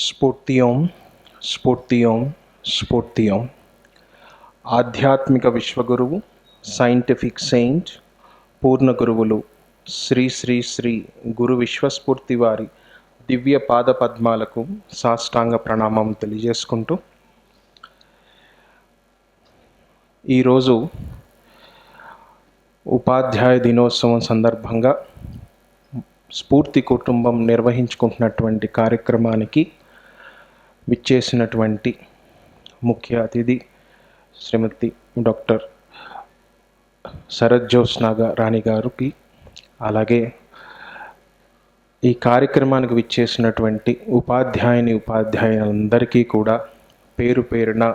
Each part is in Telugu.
స్ఫూర్తియోం స్ఫూర్తియోం స్ఫూర్తియోం. ఆధ్యాత్మిక విశ్వగురువు, సైంటిఫిక్ సెయింట్, పూర్ణ గురువులు శ్రీ శ్రీ శ్రీ గురు విశ్వస్ఫూర్తి వారి దివ్య పాద పద్మాలకు సాష్టాంగ ప్రణామం తెలియజేసుకుంటూ, ఈరోజు ఉపాధ్యాయ దినోత్సవం సందర్భంగా స్ఫూర్తి కుటుంబం నిర్వహించుకుంటున్నటువంటి కార్యక్రమానికి విచ్చేసినటువంటి ముఖ్య అతిథి శ్రీమతి డాక్టర్ శరత్ జ్యోత్స్న రాణి గారికి, అలాగే ఈ కార్యక్రమానికి విచ్చేసినటువంటి ఉపాధ్యాయులందరికీ కూడా పేరు పేరున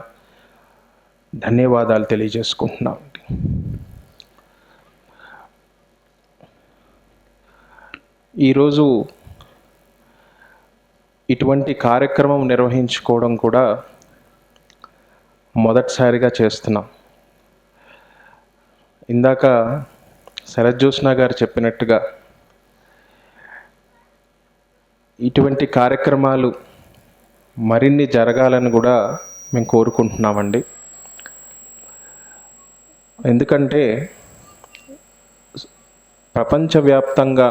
ధన్యవాదాలు తెలియజేసుకుంటున్నామండి. ఈరోజు ఇటువంటి కార్యక్రమం నిర్వహించుకోవడం కూడా మొదటిసారిగా చేస్తున్నాం. ఇందాక శరత్ జ్యోత్స్న గారు చెప్పినట్టుగా ఇటువంటి కార్యక్రమాలు మరిన్ని జరగాలని కూడా మేము కోరుకుంటున్నామండి. ఎందుకంటే ప్రపంచవ్యాప్తంగా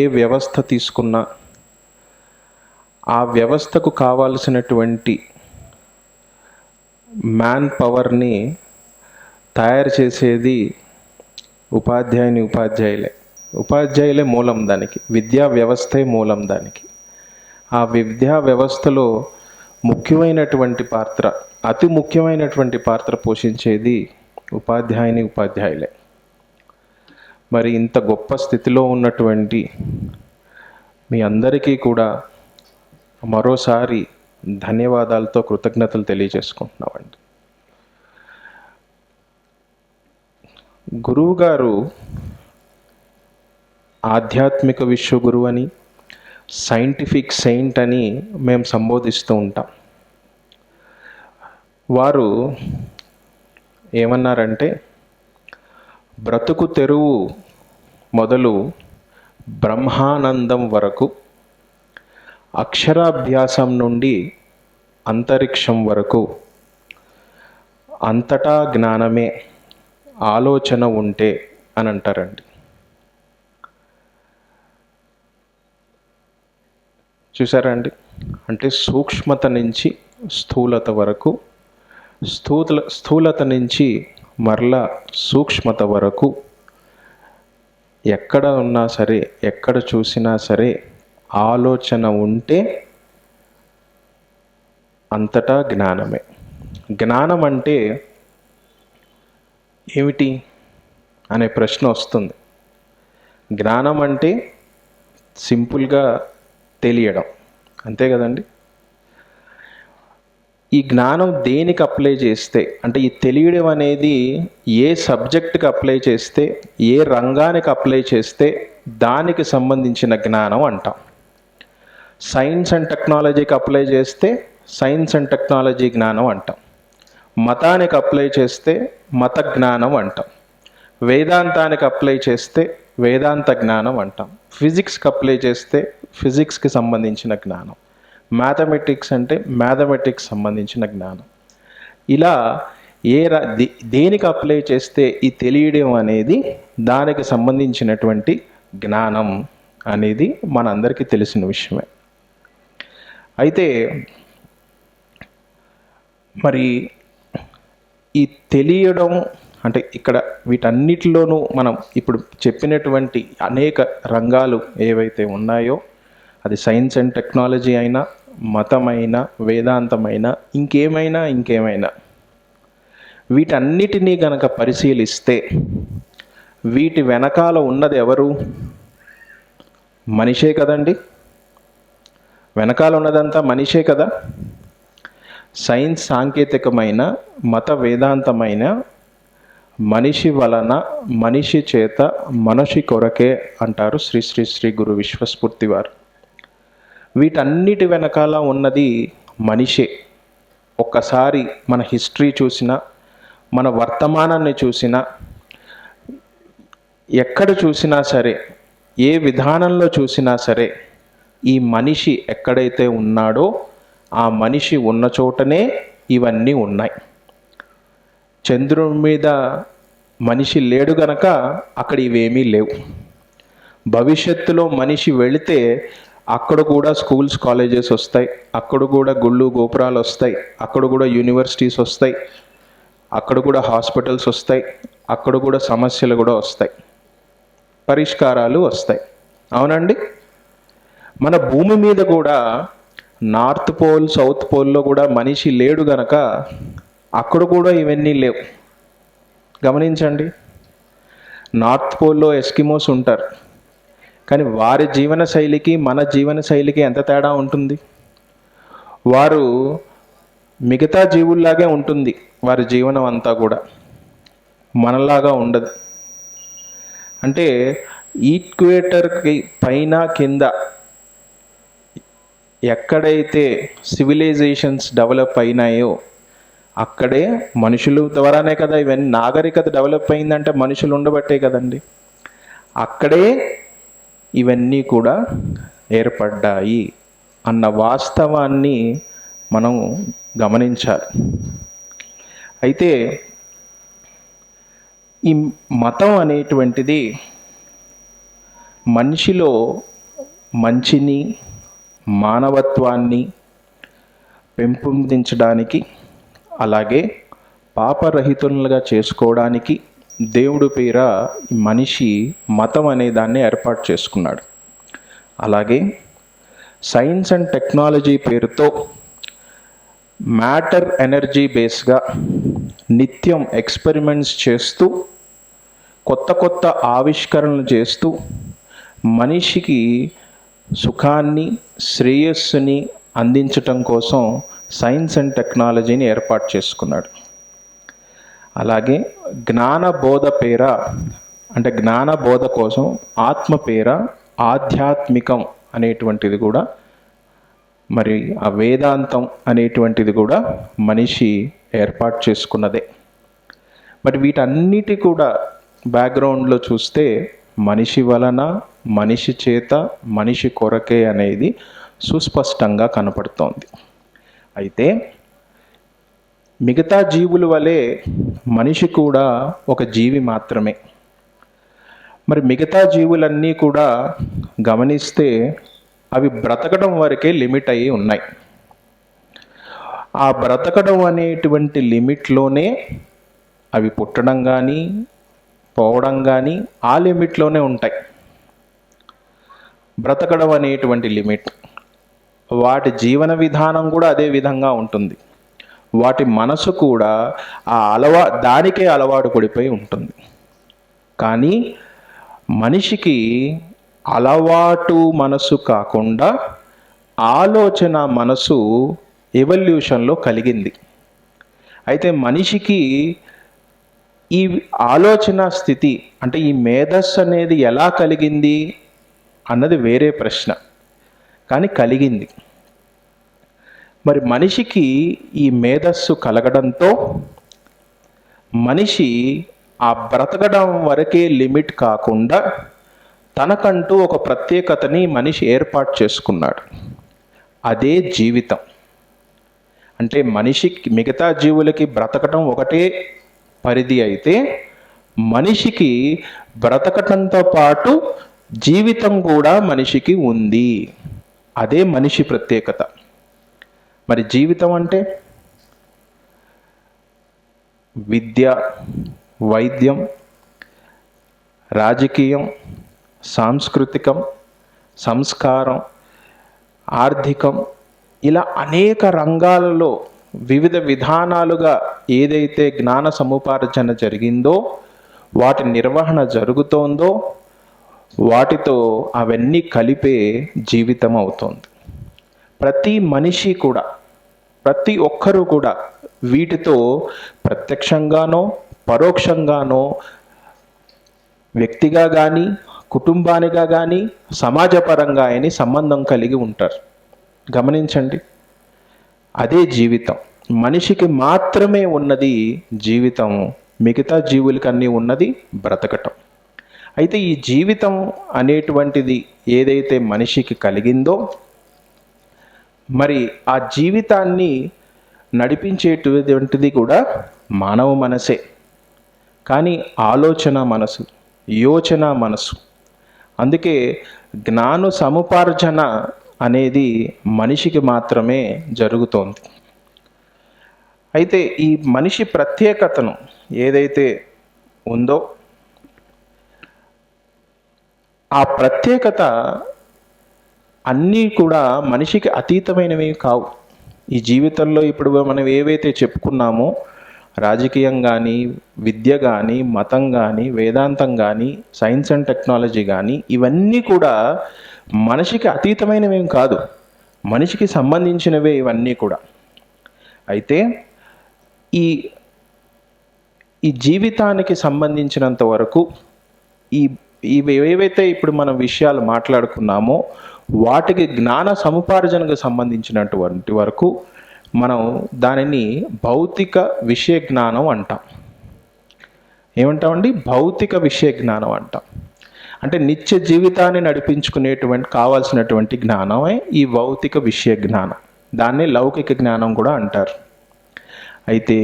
ఏ వ్యవస్థ తీసుకున్నా ఆ వ్యవస్థకు కావాల్సినటువంటి మ్యాన్ పవర్ని తయారు చేసేది ఉపాధ్యాయులే మూలం దానికి, విద్యా వ్యవస్థే మూలం దానికి. ఆ విద్యా వ్యవస్థలో అతి ముఖ్యమైనటువంటి పాత్ర పోషించేది ఉపాధ్యాయులే. మరి ఇంత గొప్ప స్థితిలో ఉన్నటువంటి మీ అందరికీ కూడా మరోసారి ధన్యవాదాలతో కృతజ్ఞతలు తెలియజేసుకుంటున్నామండి. గురువు గారు ఆధ్యాత్మిక విశ్వగురువు అని, సైంటిఫిక్ సెయింట్ అని మేము సంబోధిస్తూ ఉంటాం. వారు ఏమన్నారంటే, బ్రతుకు తెరువు మొదలు బ్రహ్మానందం వరకు, అక్షరాభ్యాసం నుండి అంతరిక్షం వరకు అంతటా జ్ఞానమే, ఆలోచన ఉంటే అని అంటారండి. చూసారా అండి? అంటే సూక్ష్మత నుంచి స్థూలత వరకు, స్థూలత నుంచి మరలా సూక్ష్మత వరకు ఎక్కడ ఉన్నా సరే, ఎక్కడ చూసినా సరే ఆలోచన ఉంటే అంతటా జ్ఞానమే. జ్ఞానం అంటే ఏమిటి అనే ప్రశ్న వస్తుంది. జ్ఞానం అంటే సింపుల్గా తెలియడం, అంతే కదండి. ఈ జ్ఞానం దేనికి అప్లై చేస్తే, అంటే ఈ తెలియడం అనేది ఏ సబ్జెక్టుకి అప్లై చేస్తే, ఏ రంగానికి అప్లై చేస్తే దానికి సంబంధించిన జ్ఞానం అంటాం. సైన్స్ అండ్ టెక్నాలజీకి అప్లై చేస్తే సైన్స్ అండ్ టెక్నాలజీ జ్ఞానం అంటాం. మతానికి అప్లై చేస్తే మత జ్ఞానం అంటాం. వేదాంతానికి అప్లై చేస్తే వేదాంత జ్ఞానం అంటాం. ఫిజిక్స్కి అప్లై చేస్తే ఫిజిక్స్కి సంబంధించిన జ్ఞానం. మ్యాథమెటిక్స్ అంటే మ్యాథమెటిక్స్ సంబంధించిన జ్ఞానం. ఇలా దేనికి అప్లై చేస్తే ఈ తెలియడం అనేది దానికి సంబంధించినటువంటి జ్ఞానం అనేది మనందరికీ తెలిసిన విషయమే. అయితే మరి ఈ తెలియడం అంటే ఇక్కడ వీటన్నిటిలోనూ మనం ఇప్పుడు చెప్పినటువంటి అనేక రంగాలు ఏవైతే ఉన్నాయో, అది సైన్స్ అండ్ టెక్నాలజీ అయినా, మతమైనా, వేదాంతమైనా, ఇంకేమైనా వీటన్నిటినీ గనక పరిశీలిస్తే వీటి వెనకాల ఉన్నది ఎవరు? మనిషే కదండి. వెనకాల ఉన్నదంతా మనిషే కదా. సైన్స్ సాంకేతికమైన, మత వేదాంతమైన మనిషి వలన, మనిషి చేత, మనిషి కొరకే అంటారు శ్రీ శ్రీ శ్రీ గురు విశ్వస్ఫూర్తి వారు. వీటన్నిటి వెనకాల ఉన్నది మనిషే. ఒక్కసారి మన హిస్టరీ చూసినా, మన వర్తమానాన్ని చూసినా, ఎక్కడ చూసినా సరే, ఏ విధానంలో చూసినా సరే ఈ మనిషి ఎక్కడైతే ఉన్నాడో ఆ మనిషి ఉన్న చోటనే ఇవన్నీ ఉన్నాయి. చంద్రుని మీద మనిషి లేడు గనక అక్కడ ఇవేమీ లేవు. భవిష్యత్తులో మనిషి వెళితే అక్కడ కూడా స్కూల్స్ కాలేజెస్ వస్తాయి, అక్కడ కూడా గుళ్ళు గోపురాలు వస్తాయి, అక్కడ కూడా యూనివర్సిటీస్ వస్తాయి, అక్కడ కూడా హాస్పిటల్స్ వస్తాయి, అక్కడ కూడా సమస్యలు కూడా వస్తాయి, పరిష్కారాలు వస్తాయి. అవునండి. మన భూమి మీద కూడా నార్త్ పోల్ సౌత్ పోల్లో కూడా మనిషి లేడు గనక అక్కడ కూడా ఇవన్నీ లేవు. గమనించండి. నార్త్ పోల్లో ఎస్కిమోస్ ఉంటారు, కానీ వారి జీవన శైలికి మన జీవన శైలికి ఎంత తేడా ఉంటుంది. వారు మిగతా జీవుల్లాగే ఉంటుంది వారి జీవనం అంతా కూడా, మనలాగా ఉండదు. అంటే ఈక్వేటర్కి పైన కింద ఎక్కడైతే సివిలైజేషన్స్ డెవలప్ అయినాయో అక్కడే మనుషుల ద్వారానే కదా ఇవన్నీ. నాగరికత డెవలప్ అయిందంటే మనుషులు ఉండబట్టే కదండి. అక్కడే ఇవన్నీ కూడా ఏర్పడ్డాయి అన్న వాస్తవాన్ని మనం గమనించాలి. అయితే ఈ మతం అనేటువంటిది మనిషిలో మంచిని మానవత్వాన్ని పెంపొందించడానికి, అలాగే పాపరహితులుగా చేసుకోవడానికి దేవుడు పేర మనిషి మతం అనే దాన్ని ఏర్పాటు చేసుకున్నాడు. అలాగే సైన్స్ అండ్ టెక్నాలజీ పేరుతో మ్యాటర్ ఎనర్జీ బేస్గా నిత్యం ఎక్స్పెరిమెంట్స్ చేస్తూ కొత్త కొత్త ఆవిష్కరణలు చేస్తూ మనిషికి సుఖాన్ని శ్రేయస్సుని అందించటం కోసం సైన్స్ అండ్ టెక్నాలజీని ఏర్పాటు చేసుకున్నాడు. అలాగే జ్ఞానబోధ పేర, అంటే జ్ఞానబోధ కోసం ఆత్మ పేర ఆధ్యాత్మికం అనేటువంటిది కూడా, మరి ఆ వేదాంతం అనేటువంటిది కూడా మనిషి ఏర్పాటు చేసుకున్నదే. మరి వీటన్నిటి కూడా బ్యాక్గ్రౌండ్లో చూస్తే మనిషి వలన, మనిషి చేత, మనిషి కొరకే అనేది సుస్పష్టంగా కనపడుతోంది. అయితే మిగతా జీవుల వలె మనిషి కూడా ఒక జీవి మాత్రమే. మరి మిగతా జీవులన్నీ కూడా గమనిస్తే అవి బ్రతకడం వరకే లిమిట్ అయ్యి ఉన్నాయి. ఆ బ్రతకడం అనేటువంటి లిమిట్లోనే అవి పుట్టడం కానీ పోవడం కానీ ఆ లిమిట్లోనే ఉంటాయి. బ్రతకడం అనేటువంటి లిమిట్, వాటి జీవన విధానం కూడా అదే విధంగా ఉంటుంది. వాటి మనసు కూడా దానికే అలవాటు పడిపోయి ఉంటుంది. కానీ మనిషికి అలవాటు మనసు కాకుండా ఆలోచన మనసు ఎవల్యూషన్లో కలిగింది. అయితే మనిషికి ఈ ఆలోచన స్థితి, అంటే ఈ మేధస్సు అనేది ఎలా కలిగింది అన్నది వేరే ప్రశ్న, కానీ కలిగింది. మరి మనిషికి ఈ మేధస్సు కలగడంతో మనిషి ఆ బ్రతకడం వరకే లిమిట్ కాకుండా తనకంటూ ఒక ప్రత్యేకతని మనిషి ఏర్పాటు చేసుకున్నాడు. అదే జీవితం. అంటే మనిషికి మిగతా జీవులకి బ్రతకటం ఒకటే పరిధి అయితే మనిషికి బ్రతకటంతో పాటు జీవితం కూడా మనిషికి ఉంది. అదే మనిషి ప్రత్యేకత. మరి జీవితం అంటే విద్య, వైద్యం, రాజకీయం, సాంస్కృతికం, సంస్కారం, ఆర్థికం, ఇలా అనేక రంగాలలో వివిధ విధానాలుగా ఏదైతే జ్ఞాన సముపార్జన జరిగిందో, వాటి నిర్వహణ జరుగుతోందో, వాటితో అవన్నీ కలిపే జీవితం అవుతోంది. ప్రతి మనిషి కూడా, ప్రతి ఒక్కరూ కూడా వీటితో ప్రత్యక్షంగానో పరోక్షంగానో వ్యక్తిగా కానీ కుటుంబానిగా కానీ సమాజపరంగా అని సంబంధం కలిగి ఉంటారు. గమనించండి. అదే జీవితం. మనిషికి మాత్రమే ఉన్నది జీవితం, మిగతా జీవులకన్నీ ఉన్నది బ్రతకటం. అయితే ఈ జీవితం అనేటువంటిది ఏదైతే మనిషికి కలిగిందో, మరి ఆ జీవితాన్ని నడిపించేటువంటిది కూడా మానవ మనసే. కానీ ఆలోచన మనసు, యోచన మనసు. అందుకే జ్ఞాన సముపార్జన అనేది మనిషికి మాత్రమే జరుగుతోంది. అయితే ఈ మనిషి ప్రత్యేకతను ఏదైతే ఉందో, ఆ ప్రత్యేకత అన్నీ కూడా మనిషికి అతీతమైనవి కావు. ఈ జీవితంలో ఇప్పుడు మనం ఏవైతే చెప్పుకున్నామో, రాజకీయం కానీ, విద్య కానీ, మతం కానీ, వేదాంతం కానీ, సైన్స్ అండ్ టెక్నాలజీ కానీ, ఇవన్నీ కూడా మనిషికి అతీతమైనవేం కాదు, మనిషికి సంబంధించినవే ఇవన్నీ కూడా. అయితే ఈ ఈ జీవితానికి సంబంధించినంత వరకు ఇవి ఏవైతే ఇప్పుడు మనం విషయాలు మాట్లాడుకున్నామో, వాటికి జ్ఞాన సముపార్జనకు సంబంధించినటువంటి వరకు మనం దానిని భౌతిక విషయ జ్ఞానం అంటాం. ఏమంటామండి? భౌతిక విషయ జ్ఞానం అంటాం. అంటే నిత్య జీవితాన్ని నడిపించుకునేటువంటి కావాల్సినటువంటి జ్ఞానమే ఈ భౌతిక విషయ జ్ఞానం. దాన్ని లౌకిక జ్ఞానం కూడా అంటారు. అయితే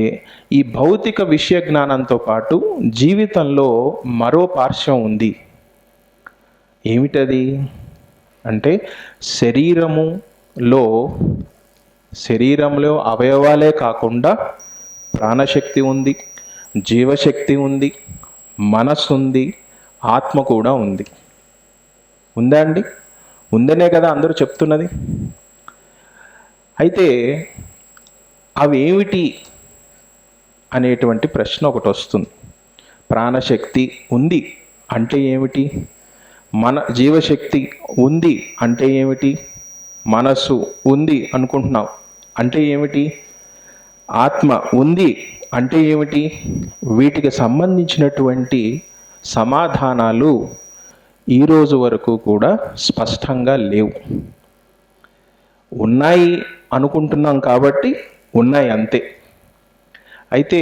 ఈ భౌతిక విషయ జ్ఞానంతో పాటు జీవితంలో మరో పార్శ్వం ఉంది. ఏమిటది అంటే, శరీరంలో అవయవాలే కాకుండా ప్రాణశక్తి ఉంది, జీవశక్తి ఉంది, మనస్సు ఉంది, ఆత్మ కూడా ఉంది. ఉందా అండి? ఉందనే కదా అందరూ చెప్తున్నది. అయితే అవి ఏమిటి అనేటువంటి ప్రశ్న ఒకటి వస్తుంది. ప్రాణశక్తి ఉంది అంటే ఏమిటి? మన జీవశక్తి ఉంది అంటే ఏమిటి? మనస్సు ఉంది అనుకుంటున్నాం అంటే ఏమిటి? ఆత్మ ఉంది అంటే ఏమిటి? వీటికి సంబంధించినటువంటి సమాధానాలు ఈరోజు వరకు కూడా స్పష్టంగా లేవు. ఉన్నాయి అనుకుంటున్నాం కాబట్టి ఉన్నాయి అంతే. అయితే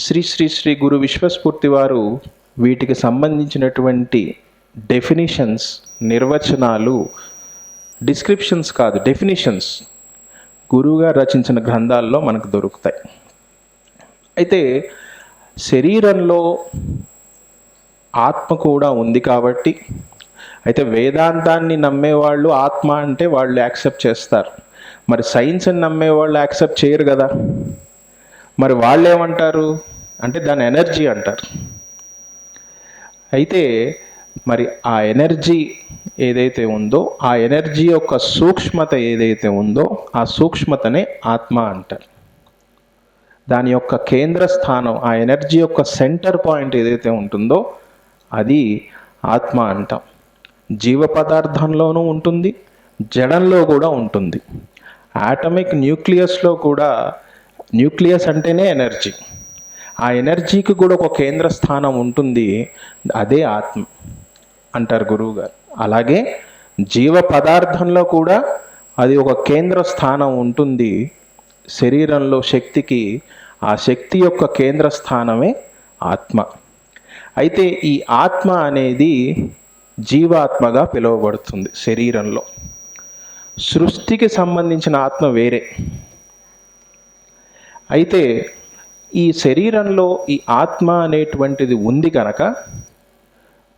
శ్రీ శ్రీ శ్రీ గురు విశ్వస్ఫూర్తి వారు వీటికి సంబంధించినటువంటి డెఫినిషన్స్, నిర్వచనాలు, డిస్క్రిప్షన్స్ కాదు, డెఫినిషన్స్ గురువుగారు రచించిన గ్రంథాల్లో మనకు దొరుకుతాయి. అయితే శరీరంలో ఆత్మ కూడా ఉంది కాబట్టి, అయితే వేదాంతాన్ని నమ్మేవాళ్ళు ఆత్మ అంటే వాళ్ళు యాక్సెప్ట్ చేస్తారు. మరి సైన్స్ని నమ్మేవాళ్ళు యాక్సెప్ట్ చేయరు కదా. మరి వాళ్ళు ఏమంటారు అంటే దాని ఎనర్జీ అంటారు. అయితే మరి ఆ ఎనర్జీ ఏదైతే ఉందో, ఆ ఎనర్జీ యొక్క సూక్ష్మత ఏదైతే ఉందో, ఆ సూక్ష్మతనే ఆత్మ అంటారు. దాని యొక్క కేంద్ర స్థానం, ఆ ఎనర్జీ యొక్క సెంటర్ పాయింట్ ఏదైతే ఉంటుందో అది ఆత్మ అంటాం. జీవ పదార్థంలోనూ ఉంటుంది, జడంలో కూడా ఉంటుంది. ఆటమిక్ న్యూక్లియస్లో కూడా, న్యూక్లియస్ అంటేనే ఎనర్జీ, ఆ ఎనర్జీకి కూడా ఒక కేంద్ర స్థానం ఉంటుంది, అదే ఆత్మ అంటారు గురువుగారు. అలాగే జీవ పదార్థంలో కూడా అది ఒక కేంద్ర స్థానం ఉంటుంది. శరీరంలో శక్తికి ఆ శక్తి యొక్క కేంద్ర స్థానమే ఆత్మ. అయితే ఈ ఆత్మ అనేది జీవాత్మగా పిలువబడుతుంది శరీరంలో. సృష్టికి సంబంధించిన ఆత్మ వేరే. అయితే ఈ శరీరంలో ఈ ఆత్మ అనేటువంటిది ఉంది కనుక,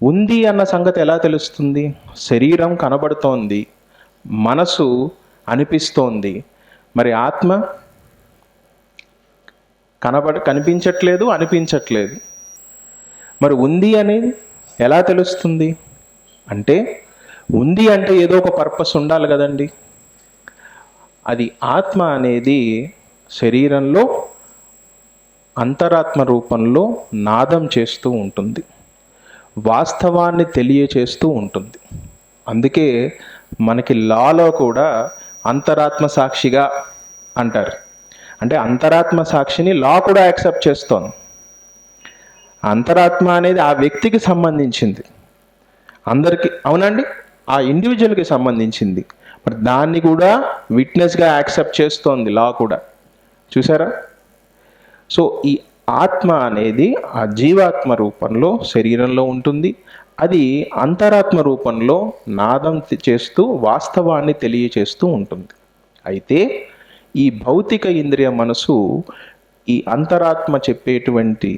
ఉంది అన్న సంగతి ఎలా తెలుస్తుంది? శరీరం కనబడుతోంది, మనసు అనిపిస్తోంది, మరి ఆత్మ కనిపించట్లేదు, అనిపించట్లేదు. మరి ఉంది అనేది ఎలా తెలుస్తుంది అంటే, ఉంది అంటే ఏదో ఒక పర్పస్ ఉండాలి కదండి. అది ఆత్మ అనేది శరీరంలో అంతరాత్మ రూపంలో నాదం చేస్తూ ఉంటుంది, వాస్తవాన్ని తెలియచేస్తూ ఉంటుంది. అందుకే మనకి లాలో కూడా అంతరాత్మ సాక్షిగా అంటారు. అంటే అంతరాత్మ సాక్షిని లా కూడా యాక్సెప్ట్ చేస్తోంది. అంతరాత్మ అనేది ఆ వ్యక్తికి సంబంధించింది, అందరికీ, అవునండి, ఆ ఇండివిజువల్కి సంబంధించింది. మరి దాన్ని కూడా విట్నెస్గా యాక్సెప్ట్ చేస్తోంది లా కూడా. చూసారా? సో ఈ ఆత్మ అనేది ఆ జీవాత్మ రూపంలో శరీరంలో ఉంటుంది. అది అంతరాత్మ రూపంలో నాదం చేస్తూ వాస్తవాన్ని తెలియచేస్తూ ఉంటుంది. అయితే ఈ భౌతిక ఇంద్రియ మనసు ఈ అంతరాత్మ చెప్పేటువంటి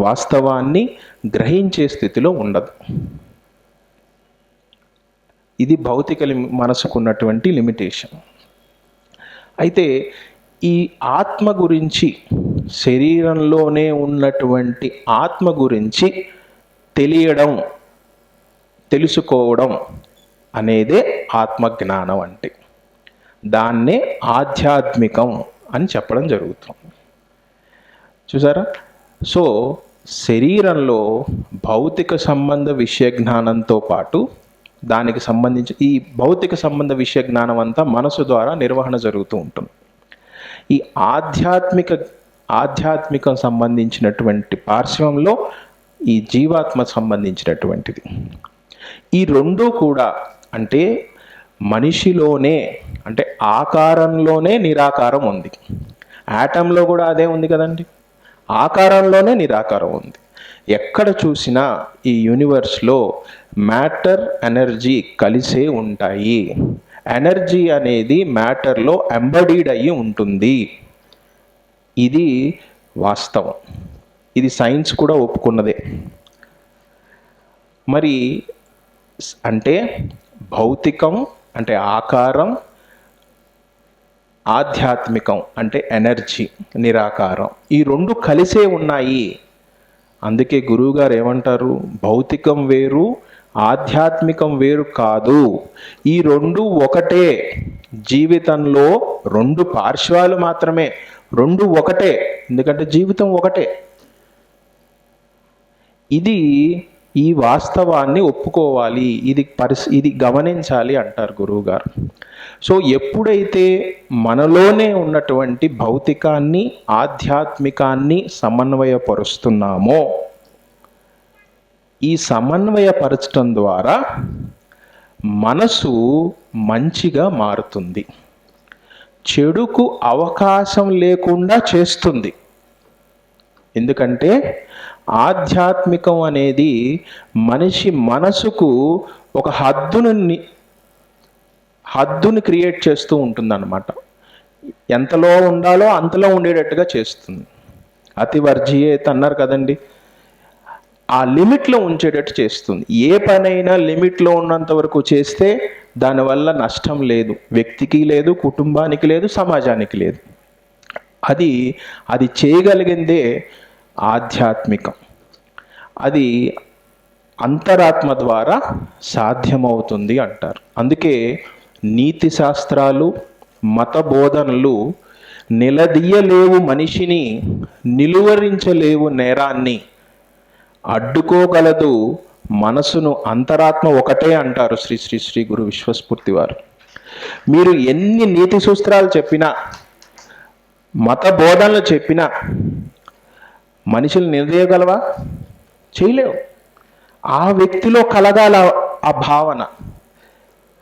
వాస్తవాన్ని గ్రహించే స్థితిలో ఉండదు. ఇది భౌతిక మనసుకున్నటువంటి లిమిటేషన్. అయితే ఈ ఆత్మ గురించి, శరీరంలోనే ఉన్నటువంటి ఆత్మ గురించి తెలియడం, తెలుసుకోవడం అనేదే ఆత్మజ్ఞానం అంటే. దాన్నే ఆధ్యాత్మికం అని చెప్పడం జరుగుతుంది. చూసారా? సో శరీరంలో భౌతిక సంబంధ విషయ జ్ఞానంతో పాటు దానికి సంబంధించి ఈ భౌతిక సంబంధ విషయ జ్ఞానం అంతా మనసు ద్వారా నిర్వహణ జరుగుతూ ఉంటుంది. ఈ ఆధ్యాత్మికం సంబంధించినటువంటి పార్శ్వంలో ఈ జీవాత్మ సంబంధించినటువంటిది. ఈ రెండూ కూడా అంటే మనిషిలోనే, అంటే ఆకారంలోనే నిరాకారం ఉంది. యాటంలో కూడా అదే ఉంది కదండి, ఆకారంలోనే నిరాకారం ఉంది. ఎక్కడ చూసినా ఈ యూనివర్స్లో మ్యాటర్ ఎనర్జీ కలిసే ఉంటాయి. ఎనర్జీ అనేది మ్యాటర్లో ఎంబడీడ్ అయ్యి ఉంటుంది. ఇది వాస్తవం. ఇది సైన్స్ కూడా ఒప్పుకున్నదే. మరి అంటే భౌతికం అంటే ఆకారం, ఆధ్యాత్మికం అంటే ఎనర్జీ నిరాకారం, ఈ రెండు కలిసే ఉన్నాయి. అందుకే గురువుగారు ఏమంటారు, భౌతికం వేరు ఆధ్యాత్మికం వేరు కాదు, ఈ రెండు ఒకటే. జీవితంలో రెండు పార్శ్వాలు మాత్రమే, రెండు ఒకటే. ఎందుకంటే జీవితం ఒకటే. ఇది ఈ వాస్తవాన్ని ఒప్పుకోవాలి, ఇది గమనించాలి అంటారు గురువుగారు. సో ఎప్పుడైతే మనలోనే ఉన్నటువంటి భౌతికాన్ని ఆధ్యాత్మికాన్ని సమన్వయపరుస్తున్నామో, ఈ సమన్వయపరచడం ద్వారా మనసు మంచిగా మారుతుంది, చెడుకు అవకాశం లేకుండా చేస్తుంది. ఎందుకంటే ఆధ్యాత్మికం అనేది మనిషి మనసుకు ఒక హద్దుని క్రియేట్ చేస్తూ ఉంటుందన్నమాట. ఎంతలో ఉండాలో అంతలో ఉండేటట్టుగా చేస్తుంది. అతి వర్జీయేత్ అన్నారు కదండి, ఆ లిమిట్లో ఉంచేటట్టు చేస్తుంది. ఏ పనైనా లిమిట్లో ఉన్నంత వరకు చేస్తే దానివల్ల నష్టం లేదు, వ్యక్తికి లేదు, కుటుంబానికి లేదు, సమాజానికి లేదు. అది చేయగలిగిందే ఆధ్యాత్మికం. అది అంతరాత్మ ద్వారా సాధ్యమవుతుంది అంటారు. అందుకే నీతి శాస్త్రాలు, మత బోధనలు నిలదీయలేవు మనిషిని, నిలువరించలేవు నేరాన్ని, అడ్డుకోగలదు మనసును అంతరాత్మ ఒకటే అంటారు శ్రీ శ్రీ శ్రీ గురు విశ్వస్ఫూర్తి వారు. మీరు ఎన్ని నీతి సూత్రాలు చెప్పినా, మత బోధనలు చెప్పినా మనుషులు నిలదీయగలవా? చేయలేవు. ఆ వ్యక్తిలో కలగాల ఆ భావన,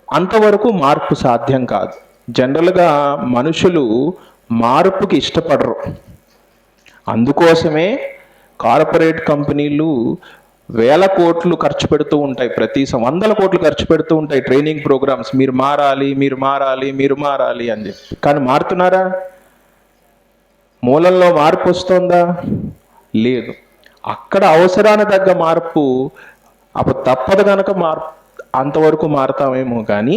అంతవరకు మార్పు సాధ్యం కాదు. జనరల్గా మనుషులు మార్పుకి ఇష్టపడరు. అందుకోసమే కార్పొరేట్ కంపెనీలు వేల కోట్లు ఖర్చు పెడుతూ ఉంటాయి, వందల కోట్లు ఖర్చు పెడుతూ ఉంటాయి ట్రైనింగ్ ప్రోగ్రామ్స్. మీరు మారాలి, మీరు మారాలి, మీరు మారాలి అని చెప్పి. కానీ మారుతున్నారా? మూలంలో మార్పు వస్తుందా? లేదు. అక్కడ అవసరాన్ని తగ్గ మార్పు అప్పుడు తప్పదు కనుక అంతవరకు మారుతామేమో, కానీ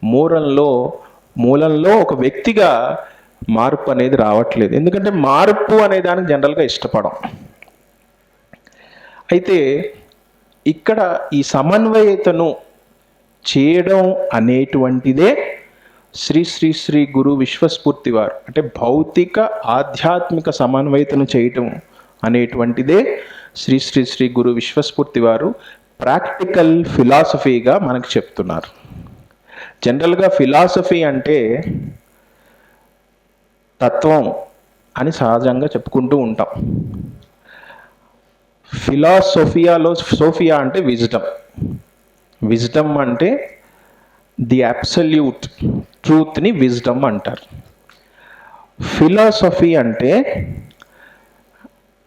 మూలంలో ఒక వ్యక్తిగా మార్పు అనేది రావట్లేదు. ఎందుకంటే మార్పు అనే దానికి జనరల్గా ఇష్టపడం. అయితే ఇక్కడ ఈ సమన్వయతను చేయడం అనేటువంటిదే శ్రీ శ్రీ శ్రీ గురు విశ్వస్ఫూర్తి వారు, అంటే భౌతిక ఆధ్యాత్మిక సమన్వయతను చేయటం అనేటువంటిదే శ్రీ శ్రీ శ్రీ గురు విశ్వస్ఫూర్తి వారు ప్రాక్టికల్ ఫిలాసఫీగా మనకు చెప్తున్నారు. జనరల్గా ఫిలాసఫీ అంటే తత్వం అని సహజంగా చెప్పుకుంటూ ఉంటాం. సోఫియా అంటే విజ్డమ్ అంటే ది అబ్సల్యూట్ ట్రూత్ని విజ్డమ్ అంటారు. ఫిలాసఫీ అంటే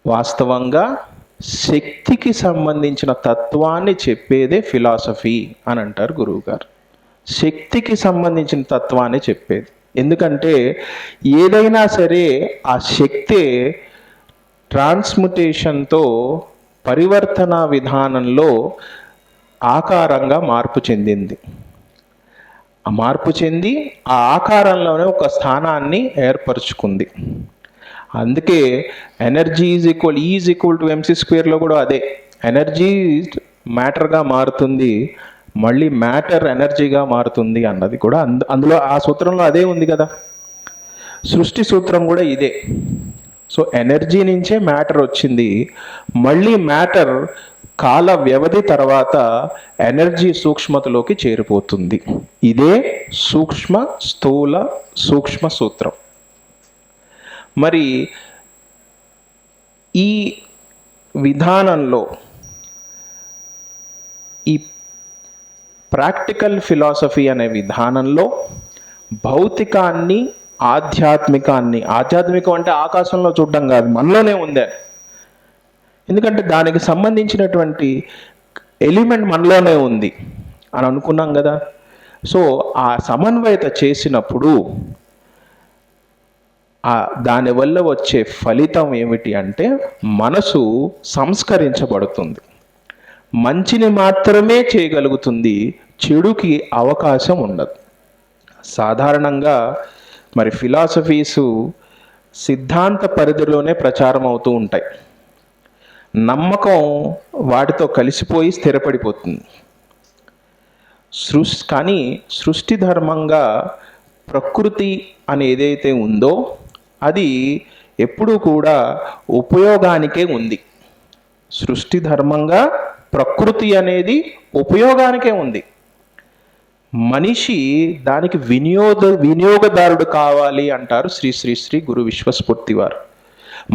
వాస్తవంగా శక్తికి సంబంధించిన తత్వాన్ని చెప్పేదే ఫిలాసఫీ అని అంటారు గురువుగారు. శక్తికి సంబంధించిన తత్వాన్ని చెప్పేది. ఎందుకంటే ఏదైనా సరే ఆ శక్తే ట్రాన్స్ముటేషన్తో పరివర్తన విధానంలో ఆకారంగా మార్పు చెందింది. ఆ మార్పు చెంది ఆ ఆకారంలోనే ఒక స్థానాన్ని ఏర్పరచుకుంది. అందుకే energy is equal to MC స్క్వేర్లో కూడా అదే, ఎనర్జీ మ్యాటర్గా మారుతుంది, మళ్ళీ మ్యాటర్ ఎనర్జీగా మారుతుంది అన్నది కూడా అందులో ఆ సూత్రంలో అదే ఉంది కదా. సృష్టి సూత్రం కూడా ఇదే. సో ఎనర్జీ నుంచే మ్యాటర్ వచ్చింది, మళ్ళీ మ్యాటర్ కాల వ్యవధి తర్వాత ఎనర్జీ సూక్ష్మతలోకి చేరిపోతుంది. ఇదే సూక్ష్మ స్థూల సూక్ష్మ సూత్రం. మరి ఈ విధానంలో ఈ ప్రాక్టికల్ ఫిలాసఫీ అనే విధానంలో భౌతికాన్ని ఆధ్యాత్మికం అంటే ఆకాశంలో చూడడం కాదు, మనలోనే ఉంది. ఎందుకంటే దానికి సంబంధించినటువంటి ఎలిమెంట్ మనలోనే ఉంది అని అనుకున్నాం కదా. సో ఆ సమన్వయత చేసినప్పుడు దానివల్ల వచ్చే ఫలితం ఏమిటి అంటే మనసు సంస్కరించబడుతుంది, మంచిని మాత్రమే చేయగలుగుతుంది, చెడుకి అవకాశం ఉండదు. సాధారణంగా మరి ఫిలాసఫీసు సిద్ధాంత పరిధిలోనే ప్రచారం అవుతూ ఉంటాయి. నమ్మకం వాటితో కలిసిపోయి స్థిరపడిపోతుంది. కానీ సృష్టి ధర్మంగా ప్రకృతి అని ఏదైతే ఉందో అది ఎప్పుడూ కూడా ఉపయోగానికే ఉంది. సృష్టి ధర్మంగా ప్రకృతి అనేది ఉపయోగానికే ఉంది. మనిషి దానికి వినియోగదారుడు కావాలి అంటారు శ్రీ శ్రీ శ్రీ గురు విశ్వస్ఫూర్తి వారు.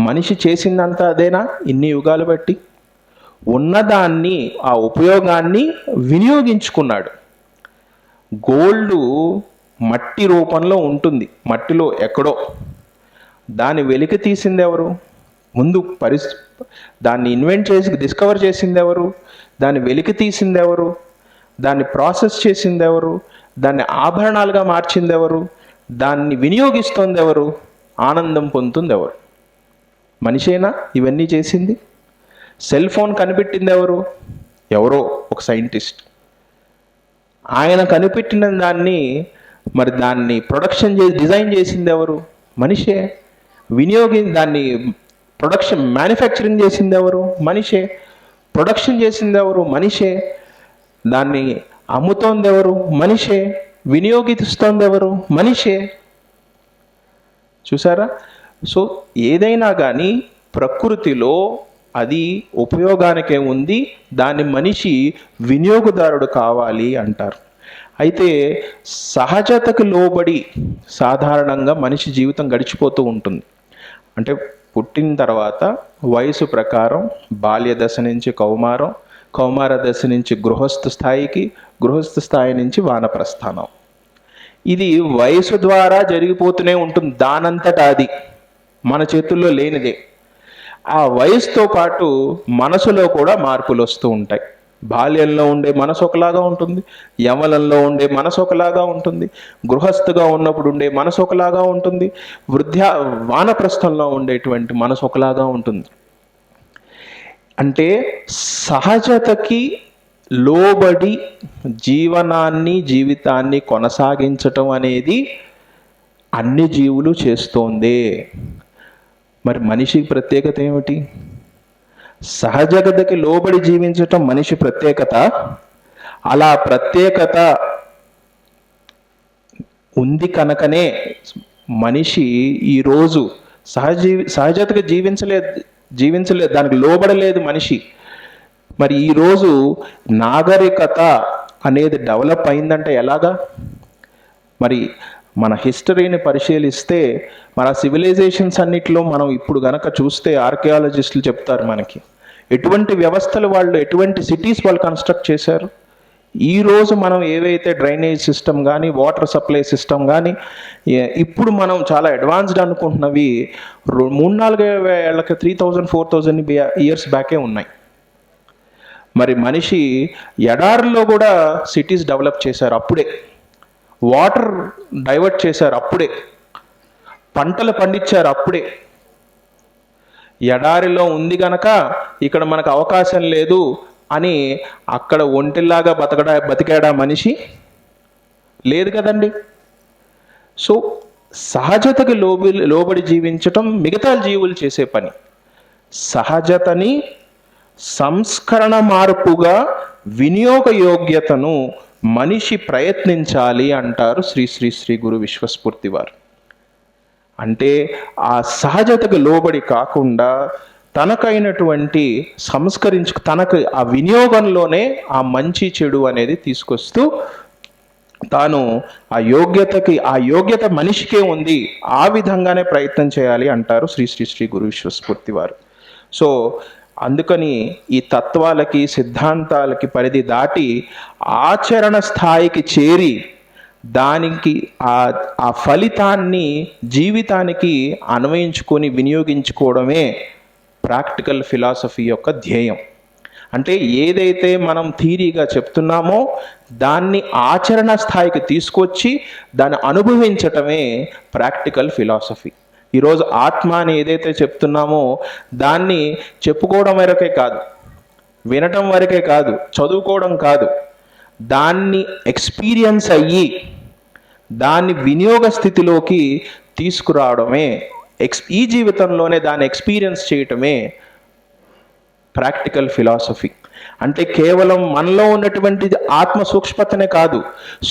మనిషి చేసిందంతా అదేనా? ఇన్ని యుగాలు బట్టి ఉన్నదాన్ని, ఆ ఉపయోగాన్ని వినియోగించుకున్నాడు. గోల్డ్ మట్టి రూపంలో ఉంటుంది, మట్టిలో ఎక్కడో. దాన్ని వెలికి తీసింది ఎవరు? ముందు దాన్ని ఇన్వెంట్ చేసి డిస్కవర్ చేసింది ఎవరు? దాన్ని వెలికి తీసింది ఎవరు? దాన్ని ప్రాసెస్ చేసింది ఎవరు? దాన్ని ఆభరణాలుగా మార్చింది ఎవరు? దాన్ని వినియోగిస్తుంది ఎవరు? ఆనందం పొందుతుంది ఎవరు? మనిషేనా ఇవన్నీ చేసింది? సెల్ ఫోన్ కనిపెట్టింది ఎవరు? ఎవరో ఒక సైంటిస్ట్. ఆయన కనిపెట్టిన దాన్ని దాన్ని ప్రొడక్షన్ డిజైన్ చేసింది ఎవరు? మనిషే. దాన్ని మ్యానుఫ్యాక్చరింగ్ చేసింది ఎవరు? మనిషే. ప్రొడక్షన్ చేసింది ఎవరు? మనిషే. దాన్ని అమ్ముతోంది ఎవరు? మనిషే. వినియోగిస్తోంది ఎవరు? మనిషే. చూసారా? సో ఏదైనా కానీ ప్రకృతిలో అది ఉపయోగానికే ఉంది, దాన్ని మనిషి వినియోగదారుడు కావాలి అంటారు. అయితే సహజతకు లోబడి సాధారణంగా మనిషి జీవితం గడిచిపోతూ ఉంటుంది. అంటే పుట్టిన తర్వాత వయసు ప్రకారం బాల్య దశ నుంచి కౌమారం, కౌమార దశ నుంచి గృహస్థ స్థాయికి, గృహస్థ స్థాయి నుంచి వానప్రస్థానం. ఇది వయసు ద్వారా జరిగిపోతూనే ఉంటుంది. దానంతటా అది మన చేతుల్లో లేనిదే. ఆ వయసుతో పాటు మనసులో కూడా మార్పులు వస్తూ ఉంటాయి. బాల్యంలో ఉండే మనసు ఒకలాగా ఉంటుంది, యవనంలో ఉండే మనసు ఒకలాగా ఉంటుంది, గృహస్థుగా ఉన్నప్పుడు ఉండే మనసు ఒకలాగా ఉంటుంది, వానప్రస్థంలో ఉండేటువంటి మనసు ఒకలాగా ఉంటుంది. అంటే సహజతకి లోబడి జీవితాన్ని కొనసాగించటం అనేది అన్ని జీవులు చేస్తోందే. మరి మనిషికి ప్రత్యేకత ఏమిటి? సహజగతకి లోబడి జీవించటం మనిషి ప్రత్యేకత. అలా ప్రత్యేకత ఉంది కనుకనే మనిషి ఈరోజు సహజతగా జీవించలేదు, దానికి లోబడలేదు మనిషి. మరి ఈరోజు నాగరికత అనేది డెవలప్ అయిందంటే ఎలాగా? మరి మన హిస్టరీని పరిశీలిస్తే మన సివిలైజేషన్స్ అన్నిటిలో మనం ఇప్పుడు గనక చూస్తే ఆర్కియాలజిస్టులు చెప్తారు మనకి ఎటువంటి వ్యవస్థలు వాళ్ళు, ఎటువంటి సిటీస్ వాళ్ళు కన్స్ట్రక్ట్ చేశారు, ఈరోజు మనం ఏవైతే డ్రైనేజ్ సిస్టమ్ కానీ వాటర్ సప్లై సిస్టమ్ కానీ ఇప్పుడు మనం చాలా అడ్వాన్స్డ్ అనుకుంటున్నవి 3-4 ఏళ్ళకి 3000-4000 ఇయర్స్ బ్యాకే ఉన్నాయి. మరి మనిషి ఎడారుల్లో కూడా సిటీస్ డెవలప్ చేశారు అప్పుడే, వాటర్ డైవర్ట్ చేశారు అప్పుడే, పంటలు పండించారు అప్పుడే. ఎడారిలో ఉంది గనక ఇక్కడ మనకు అవకాశం లేదు అని అక్కడ ఒంటిలాగా బతికాడా మనిషి? లేదు కదండి. సో సహజతకి లోబడి జీవించటం మిగతా జీవులు చేసే పని. సహజతని సంస్కరణ మార్పుగా వినియోగ యోగ్యతను మనిషి ప్రయత్నించాలి అంటారు శ్రీ శ్రీ శ్రీ గురు విశ్వస్ఫూర్తి వారు. అంటే ఆ సహజతకు లోబడి కాకుండా తనకైనటువంటి తనకు ఆ వినియోగంలోనే ఆ మంచి చెడు అనేది తీసుకొస్తూ తాను ఆ యోగ్యత మనిషికే ఉంది, ఆ విధంగానే ప్రయత్నం చేయాలి అంటారు శ్రీ శ్రీ శ్రీ గురు విశ్వస్ఫూర్తి వారు. సో అందుకని ఈ తత్వాలకి సిద్ధాంతాలకి పరిధి దాటి ఆచరణ స్థాయికి చేరి దానికి ఆ ఫలితాన్ని జీవితానికి అన్వయించుకొని వినియోగించుకోవడమే ప్రాక్టికల్ ఫిలాసఫీ యొక్క ధ్యేయం. అంటే ఏదైతే మనం థీరీగా చెప్తున్నామో దాన్ని ఆచరణ స్థాయికి తీసుకొచ్చి దాన్ని అనుభవించటమే ప్రాక్టికల్ ఫిలాసఫీ. ఈరోజు ఆత్మ అని ఏదైతే చెప్తున్నామో దాన్ని చెప్పుకోవడం వరకే కాదు, వినటం వరకే కాదు, చదువుకోవడం కాదు, దాన్ని ఎక్స్పీరియన్స్ అయ్యి దాన్ని వినియోగ స్థితిలోకి తీసుకురావడమే, ఈ జీవితంలోనే దాన్ని ఎక్స్పీరియన్స్ చేయటమే ప్రాక్టికల్ ఫిలాసఫీ. అంటే కేవలం మనలో ఉన్నటువంటి ఆత్మ సూక్ష్మతనే కాదు,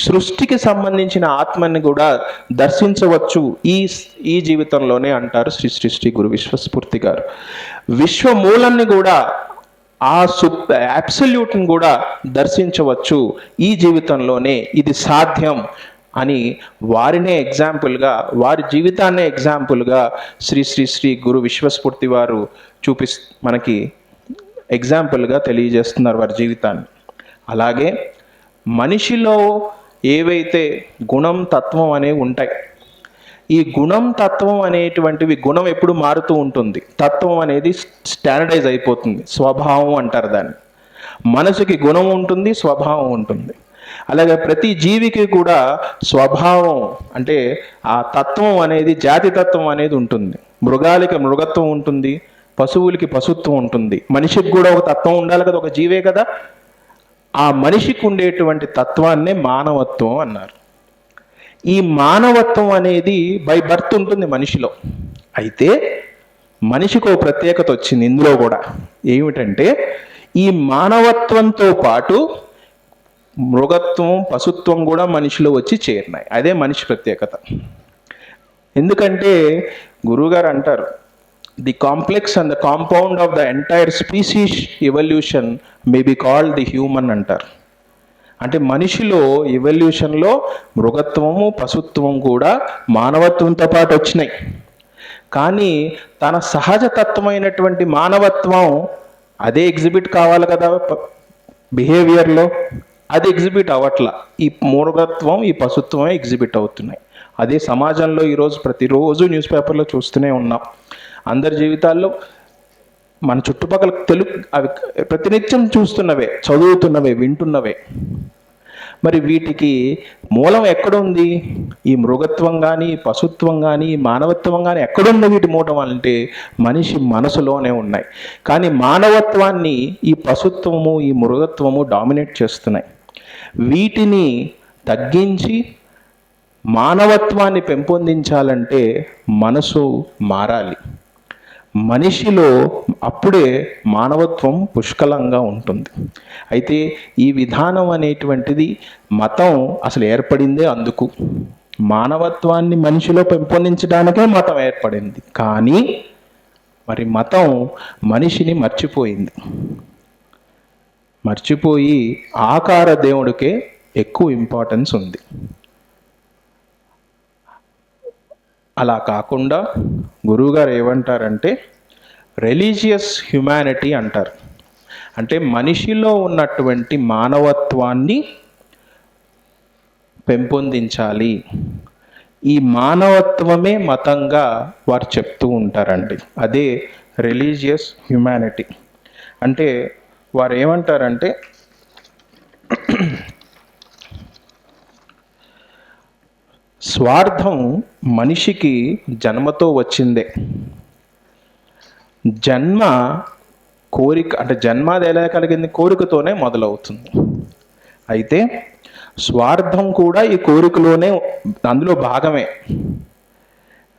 సృష్టికి సంబంధించిన ఆత్మని కూడా దర్శించవచ్చు ఈ జీవితంలోనే అంటారు శ్రీ శ్రీ శ్రీ గురు విశ్వస్ఫూర్తి గారు. విశ్వమూలాన్ని కూడా అబ్సల్యూట్ని కూడా దర్శించవచ్చు ఈ జీవితంలోనే, ఇది సాధ్యం అని వారినే ఎగ్జాంపుల్గా, వారి జీవితాన్నే ఎగ్జాంపుల్గా శ్రీ శ్రీ శ్రీ గురు విశ్వస్ఫూర్తి వారు మనకి ఎగ్జాంపుల్గా తెలియజేస్తున్నారు వారి జీవితాన్ని. అలాగే మనిషిలో ఏవైతే గుణం తత్వం అనేవి ఉంటాయి, ఈ గుణం తత్వం అనేటువంటివి, గుణం ఎప్పుడు మారుతూ ఉంటుంది, తత్వం అనేది స్టాండర్డైజ్ అయిపోతుంది, స్వభావం అంటారు దాన్ని. మనసుకి గుణం ఉంటుంది, స్వభావం ఉంటుంది. అలాగే ప్రతి జీవికి కూడా స్వభావం అంటే ఆ తత్వం అనేది, జాతి తత్వం అనేది ఉంటుంది. మృగాలకి మృగత్వం ఉంటుంది, పశువులకి పశుత్వం ఉంటుంది, మనిషికి కూడా ఒక తత్వం ఉండాలి కదా, ఒక జీవే కదా. ఆ మనిషికి ఉండేటువంటి తత్వాన్నే మానవత్వం అన్నారు. ఈ మానవత్వం అనేది బై బర్త్ ఉంటుంది మనిషిలో. అయితే మనిషికి ఒక ప్రత్యేకత వచ్చింది ఇందులో కూడా. ఏమిటంటే ఈ మానవత్వంతో పాటు మృగత్వం పశుత్వం కూడా మనిషిలో వచ్చి చేరినాయి. అదే మనిషి ప్రత్యేకత. ఎందుకంటే గురువుగారు అంటారు, the complex and the compound of the entire species evolution may be called the human అంటారు. అంటే మనిషిలో ఎవల్యూషన్లో మృగత్వము పశుత్వం కూడా మానవత్వంతో పాటు వచ్చినాయి. కానీ తన సహజ తత్వమైనటువంటి మానవత్వం అదే ఎగ్జిబిట్ కావాలి కదా బిహేవియర్లో, అది ఎగ్జిబిట్ అవ్వట్లా. ఈ మృగత్వం ఈ పశుత్వమే ఎగ్జిబిట్ అవుతున్నాయి. అదే సమాజంలో ఈరోజు ప్రతిరోజు న్యూస్ పేపర్లో చూస్తూనే ఉన్నాం. అందరి జీవితాల్లో మన చుట్టుపక్కల అవి ప్రతినిత్యం చూస్తున్నవే, చదువుతున్నవే, వింటున్నవే. మరి వీటికి మూలం ఎక్కడుంది? ఈ మృగత్వం కానీ పశుత్వం కానీ మానవత్వం కానీ ఎక్కడుంది? వీటి మూలం అంటే మనిషి మనసులోనే ఉన్నాయి. కానీ మానవత్వాన్ని ఈ పశుత్వము ఈ మృగత్వము డామినేట్ చేస్తున్నాయి. వీటిని తగ్గించి మానవత్వాన్ని పెంపొందించాలంటే మనసు మారాలి. మనిషిలో అప్పుడే మానవత్వం పుష్కలంగా ఉంటుంది. అయితే ఈ విధానం అనేటువంటిది మతం అసలు ఏర్పడిందే అందుకు. మానవత్వాన్ని మనిషిలో పెంపొందించడానికే మతం ఏర్పడింది. కానీ మరి మతం మనిషిని మర్చిపోయి ఆకార దేవుడికే ఎక్కువ ఇంపార్టెన్స్ ఉంది. అలా కాకుండా గురువుగారు ఏమంటారంటే రిలీజియస్ హ్యుమానిటీ అంటారు. అంటే మనిషిలో ఉన్నటువంటి మానవత్వాన్ని పెంపొందించాలి. ఈ మానవత్వమే మతంగా వారు చెప్తూ ఉంటారండి. అదే రిలీజియస్ హ్యుమానిటీ. అంటే వారు ఏమంటారంటే స్వార్థం మనిషికి జన్మతో వచ్చిందే. జన్మ కోరిక, అంటే జన్మది ఎలా కలిగింది? కోరికతోనే మొదలవుతుంది. అయితే స్వార్థం కూడా ఈ కోరికలోనే, అందులో భాగమే.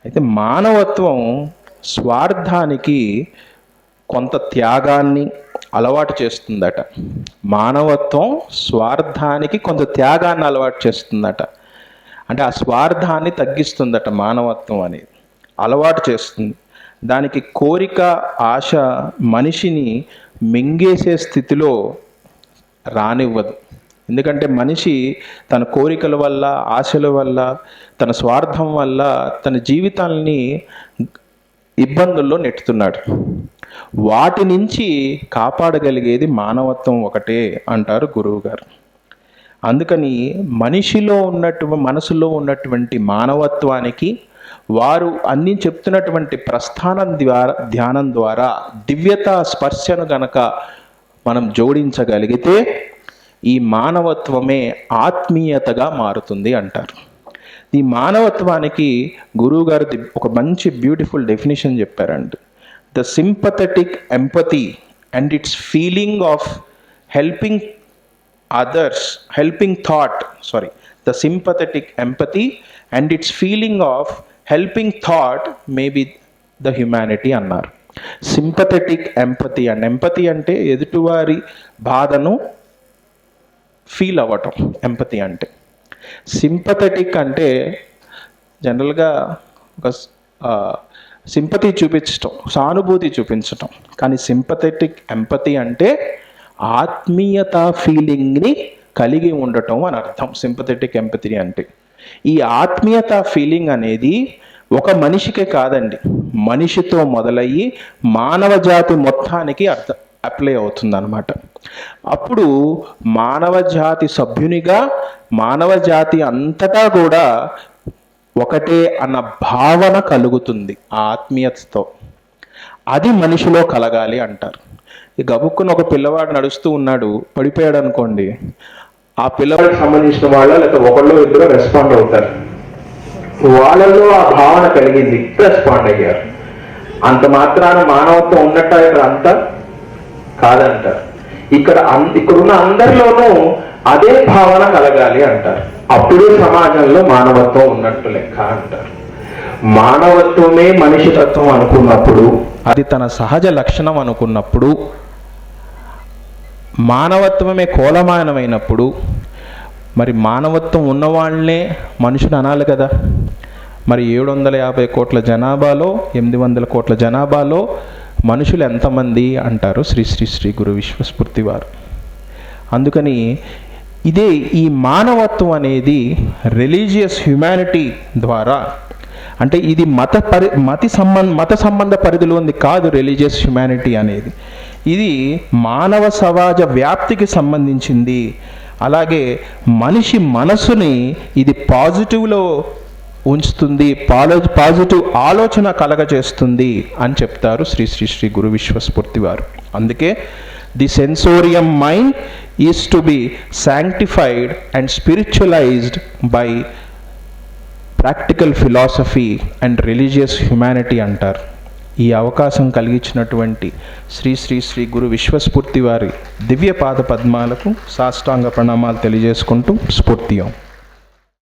అయితే మానవత్వం స్వార్థానికి కొంత త్యాగాన్ని అలవాటు చేస్తుందట. మానవత్వం స్వార్థానికి కొంత త్యాగాన్ని అలవాటు చేస్తుందట. అంటే ఆ స్వార్థాన్ని తగ్గిస్తుందట మానవత్వం అనేది, అలవాటు చేస్తుంది. దానికి కోరిక, ఆశ మనిషిని మింగేసే స్థితిలో రానివ్వదు. ఎందుకంటే మనిషి తన కోరికల వల్ల, ఆశల వల్ల, తన స్వార్థం వల్ల తన జీవితాన్ని ఇబ్బందుల్లో నెట్టుతున్నాడు. వాటి నుంచి కాపాడగలిగేది మానవత్వం ఒకటే అంటారు గురువుగారు. అందుకని మనసులో ఉన్నటువంటి మానవత్వానికి వారు అన్ని చెప్తున్నటువంటి ప్రస్థానం ధ్యానం ద్వారా దివ్యతా స్పర్శను గనక మనం జోడించగలిగితే ఈ మానవత్వమే ఆత్మీయతగా మారుతుంది అంటారు. ఈ మానవత్వానికి గురువుగారు ఒక మంచి బ్యూటిఫుల్ డెఫినేషన్ చెప్పారండి. The sympathetic empathy and it's feeling of helping the sympathetic empathy and its feeling of helping thought may be the humanity అన్నారు. సింపథెటిక్ ఎంపతి అండ్ ఎంపతి అంటే ఎదుటివారి బాధను ఫీల్ అవ్వటం. ఎంపతి అంటే సింపథెటిక్ అంటే జనరల్గా ఒక సింపతి చూపించటం, సానుభూతి చూపించటం. కానీ సింపథెటిక్ ఎంపతి అంటే ఆత్మీయత ఫీలింగ్ని కలిగి ఉండటం అని అర్థం. సింపథెటిక్ ఎంపతి అంటే ఈ ఆత్మీయత ఫీలింగ్ అనేది ఒక మనిషికే కాదండి, మనిషితో మొదలయ్యి మానవ జాతి మొత్తానికి అప్లై అవుతుందన్నమాట. అప్పుడు మానవ జాతి సభ్యునిగా మానవ జాతి అంతటా కూడా ఒకటే అన్న భావన కలుగుతుంది ఆ ఆత్మీయతతో. అది మనిషిలో కలగాలి అంటారు. ఈ గబుక్కున ఒక పిల్లవాడు నడుస్తూ ఉన్నాడు, పడిపోయాడు అనుకోండి, ఆ పిల్లవాడికి సంబంధించిన వాళ్ళ లేకపోతే ఒకళ్ళు ఇద్దరు రెస్పాండ్ అవుతారు. వాళ్ళలో ఆ భావన కలిగింది, రెస్పాండ్ అయ్యారు. అంత మాత్రాన మానవత్వం ఉన్నట్ట ఇక్కడ అంతా కాదంటారు. ఇక్కడున్న అందరిలోనూ అదే భావన కలగాలి అంటారు. అప్పుడే సమాజంలో మానవత్వం ఉన్నట్టు లెక్క అంటారు. మానవత్వమే మనిషి తత్వం అనుకున్నప్పుడు, అది తన సహజ లక్షణం అనుకున్నప్పుడు, మానవత్వమే కోలమానమైనప్పుడు మరి మానవత్వం ఉన్నవాళ్ళనే మనుషులు అనాలి కదా. మరి 750 కోట్ల జనాభాలో 800 కోట్ల జనాభాలో మనుషులు ఎంతమంది అంటారు శ్రీ శ్రీ శ్రీ గురు విశ్వస్ఫూర్తి వారు. అందుకని ఇదే ఈ మానవత్వం అనేది రిలీజియస్ హ్యుమానిటీ ద్వారా, అంటే ఇది మత సంబంధ పరిధిలో ఉంది కాదు. రిలీజియస్ హ్యుమానిటీ అనేది ఇది మానవ సమాజ వ్యాప్తికి సంబంధించింది. అలాగే మనిషి మనసుని ఇది పాజిటివ్లో ఉంచుతుంది, పాజిటివ్ ఆలోచన కలగజేస్తుంది అని చెప్తారు శ్రీ శ్రీ శ్రీ గురు విశ్వస్ఫూర్తి వారు. అందుకే the sensorium mind is to be sanctified and spiritualised by practical philosophy and religious humanity అంటారు. ఈ అవకాశం కలిగించినటువంటి శ్రీ శ్రీ శ్రీ గురు విశ్వస్ఫూర్తి వారి దివ్య పాద పద్మాలకు సాష్టాంగ ప్రణామాలు తెలియజేసుకుంటూ స్ఫూర్తియం.